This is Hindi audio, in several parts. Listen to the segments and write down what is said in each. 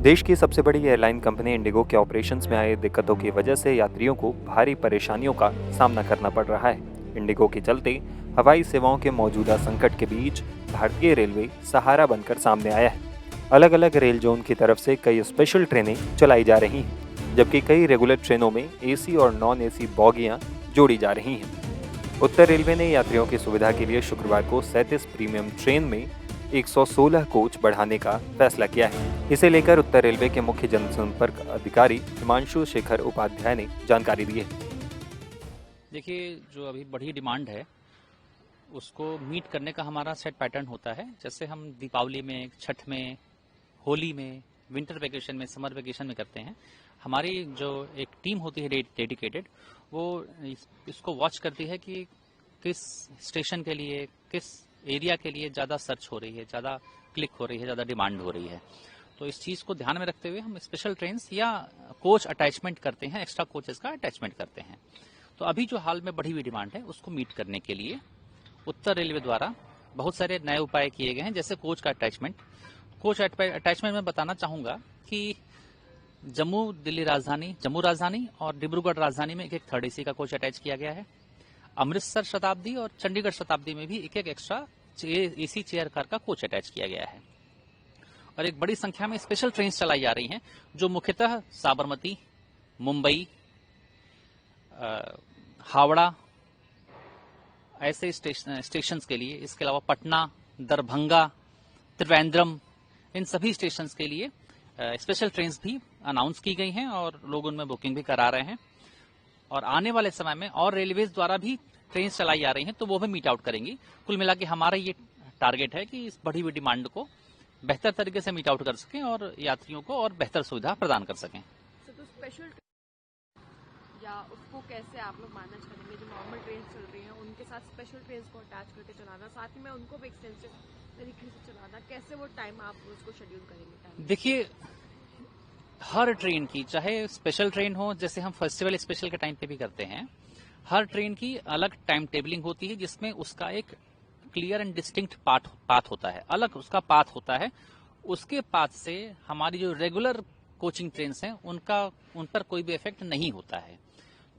देश की सबसे बड़ी एयरलाइन कंपनी इंडिगो के ऑपरेशंस में आए दिक्कतों की वजह से यात्रियों को भारी परेशानियों का सामना करना पड़ रहा है। इंडिगो के चलते हवाई सेवाओं के मौजूदा संकट के बीच भारतीय रेलवे सहारा बनकर सामने आया है। अलग अलग रेल जोन की तरफ से कई स्पेशल ट्रेनें चलाई जा रही हैं, जबकि कई रेगुलर ट्रेनों में एसी और नॉन एसी बोगियां जोड़ी जा रही हैं। उत्तर रेलवे ने यात्रियों की सुविधा के लिए शुक्रवार को 37 प्रीमियम ट्रेन में 116 कोच बढ़ाने का फैसला किया है। इसे लेकर उत्तर रेलवे के मुख्य जनसंपर्क अधिकारी हिमांशु शेखर उपाध्याय ने जानकारी दी है। देखिए, जो अभी बड़ी डिमांड है उसको मीट करने का हमारा सेट पैटर्न होता है। जैसे हम दीपावली में, छठ में, होली में, विंटर वेकेशन में, समर वेकेशन में करते हैं। हमारी जो एक टीम होती है डेडिकेटेड, वो इसको वॉच करती है कि किस स्टेशन के लिए, किस एरिया के लिए ज़्यादा सर्च हो रही है, ज़्यादा क्लिक हो रही है, ज़्यादा डिमांड हो रही है। तो इस चीज़ को ध्यान में रखते हुए हम स्पेशल ट्रेन्स या कोच अटैचमेंट करते हैं, एक्स्ट्रा कोचेस का अटैचमेंट करते हैं। तो अभी जो हाल में बढ़ी हुई डिमांड है उसको मीट करने के लिए उत्तर रेलवे द्वारा बहुत सारे नए उपाय किए गए हैं, जैसे कोच का अटैचमेंट। कोच अटैचमेंट में बताना चाहूंगा कि जम्मू राजधानी और डिब्रूगढ़ राजधानी में एक एक थर्ड एसी का कोच अटैच किया गया है। अमृतसर शताब्दी और चंडीगढ़ शताब्दी में भी एक एक एक्स्ट्रा एसी चेयर कार का कोच अटैच किया गया है। और एक बड़ी संख्या में स्पेशल ट्रेन चलाई जा रही हैं, जो मुख्यतः साबरमती, मुंबई, हावड़ा ऐसे स्टेशन के लिए, इसके अलावा पटना, दरभंगा, त्रिवेंद्रम, इन सभी स्टेशंस के लिए स्पेशल ट्रेन्स भी अनाउंस की गई हैं और लोग उनमें बुकिंग भी करा रहे हैं। और आने वाले समय में और रेलवेज द्वारा भी ट्रेन चलाई जा रही हैं, तो वो भी मीट आउट करेंगी। कुल मिला के हमारा ये टारगेट है कि इस बढ़ी हुई डिमांड को बेहतर तरीके से मीट आउट कर सकें और यात्रियों को और बेहतर सुविधा प्रदान कर सकें। तो स्पेशल या उसको कैसे आप लोग मैनेज करेंगे? जो नॉर्मल ट्रेन चल रही हैं उनके साथ स्पेशल ट्रेन को अटैच करके चलाना, साथ ही में उनको भी एक्सटेंसिव तरीके से चलाना, कैसे वो टाइम आप उसको शेड्यूल करेंगे? देखिए, हर ट्रेन की, चाहे स्पेशल ट्रेन हो, जैसे हम फेस्टिवल स्पेशल के टाइम पे भी करते हैं, हर ट्रेन की अलग टाइम टेबलिंग होती है, जिसमें उसका एक क्लियर एंड डिस्टिंक्ट पाथ होता है, अलग उसका पाथ होता है। उसके पाथ से हमारी जो रेगुलर कोचिंग ट्रेन हैं उन पर कोई भी इफेक्ट नहीं होता है।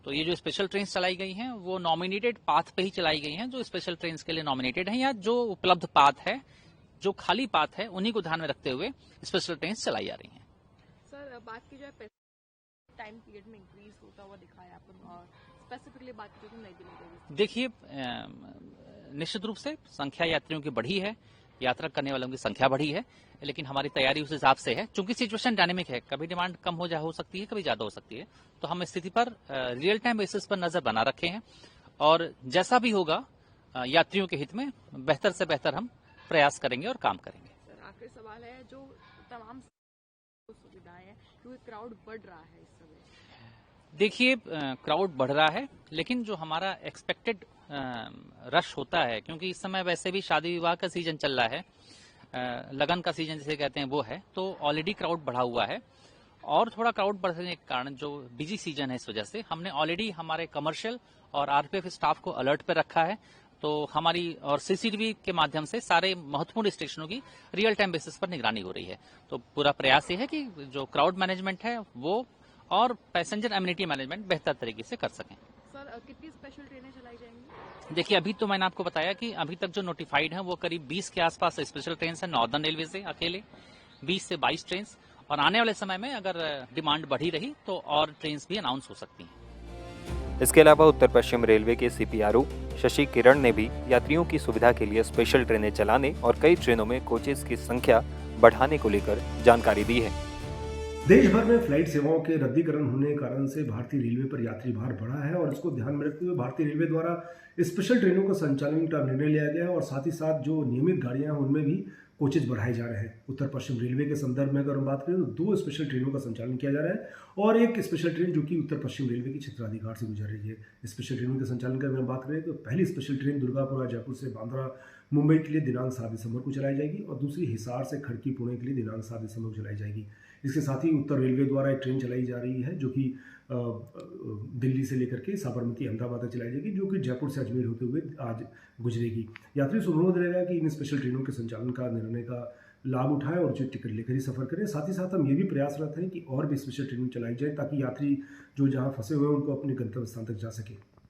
तो ये जो स्पेशल ट्रेन चलाई गई हैं वो नॉमिनेटेड पाथ पे ही चलाई गई हैं, जो स्पेशल ट्रेन के लिए नॉमिनेटेड हैं, या जो उपलब्ध पाथ है, जो खाली पाथ है, उन्हीं को ध्यान में रखते हुए स्पेशल ट्रेन चलाई जा रही हैं। सर, बात की जाए टाइम पीरियड में इंक्रीज होता हुआ दिखा है आपको, और स्पेसिफिकली बात की जाए नई दिल्ली। देखिए, निश्चित रूप से संख्या यात्रियों की बढ़ी है, यात्रा करने वालों की संख्या बढ़ी है, लेकिन हमारी तैयारी उस हिसाब से है। चूंकि सिचुएशन डायनेमिक है, कभी डिमांड कम हो सकती है, कभी ज्यादा हो सकती है, तो हम स्थिति पर रियल टाइम बेसिस पर नजर बना रखे हैं और जैसा भी होगा यात्रियों के हित में बेहतर से बेहतर हम प्रयास करेंगे और काम करेंगे। सर, आखिरी सवाल है, जो तमाम सुविधाएं हैं, क्योंकि क्राउड बढ़ रहा है इस समय। देखिए, क्राउड बढ़ रहा है, लेकिन जो हमारा एक्सपेक्टेड रश होता है, क्योंकि इस समय वैसे भी शादी विवाह का सीजन चल रहा है, लगन का सीजन जिसे कहते हैं वो है, तो ऑलरेडी क्राउड बढ़ा हुआ है। और थोड़ा क्राउड बढ़ने के कारण, जो बिजी सीजन है, इस वजह से हमने ऑलरेडी हमारे कमर्शियल और आरपीएफ स्टाफ को अलर्ट पे रखा है। तो हमारी और सीसीटीवी के माध्यम से सारे महत्वपूर्ण स्टेशनों की रियल टाइम बेसिस पर निगरानी हो रही है। तो पूरा प्रयास ये है कि जो क्राउड मैनेजमेंट है वो और पैसेंजर एम्यूनिटी मैनेजमेंट बेहतर तरीके से कर सकें। सर, कितनी स्पेशल ट्रेनें चलाई जाएंगी? देखिए, अभी तो मैंने आपको बताया कि अभी तक जो नोटिफाइड है वो करीब 20 के आसपास स्पेशल ट्रेन है नॉर्दर्न रेलवे से, अकेले 20 से 22 ट्रेन। और आने वाले समय में अगर डिमांड बढ़ी रही तो और ट्रेन भी अनाउंस हो सकती हैं। इसके अलावा उत्तर पश्चिम रेलवे के सीपीआरओ शशि किरण ने भी यात्रियों की सुविधा के लिए स्पेशल ट्रेनें चलाने और कई ट्रेनों में कोचेस की संख्या बढ़ाने को लेकर जानकारी दी है। देश भर में फ्लाइट सेवाओं के रद्दीकरण होने के कारण से भारतीय रेलवे पर यात्री भार बढ़ा है और इसको ध्यान में रखते हुए भारतीय रेलवे द्वारा स्पेशल ट्रेनों का संचालन का निर्णय लिया गया है और साथ ही साथ जो नियमित गाड़ियां हैं उनमें भी कोचेज बढ़ाए जा रहे हैं। उत्तर पश्चिम रेलवे के संदर्भ में अगर हम बात करें तो 2 स्पेशल ट्रेनों का संचालन किया जा रहा है और एक स्पेशल ट्रेन जो कि उत्तर पश्चिम रेलवे की क्षेत्राधिकार से गुजर रही है। स्पेशल ट्रेनों के संचालन की अगर हम बात करें तो पहली स्पेशल ट्रेन दुर्गापुरा जयपुर से बांद्रा मुंबई के लिए दिनांक 7 दिसंबर को चलाई जाएगी और दूसरी हिसार से खड़की पुणे के लिए दिनांक 7 दिसंबर को चलाई जाएगी। इसके साथ ही उत्तर रेलवे द्वारा एक ट्रेन चलाई जा रही है जो कि दिल्ली से लेकर के साबरमती अहमदाबाद तक चलाई जाएगी, जो कि जयपुर से अजमेर होते हुए आज गुजरेगी। यात्री सुनोद रहेगा कि इन स्पेशल ट्रेनों के संचालन का निर्णय का लाभ उठाएं और उचित टिकट लेकर ही सफ़र करें। साथ ही साथ हम ये भी प्रयासरत हैं कि और भी स्पेशल ट्रेनिंग चलाई जाए ताकि यात्री जो जहाँ फंसे हुए हैं उनको अपने गंतव्य स्थान तक जा सकें।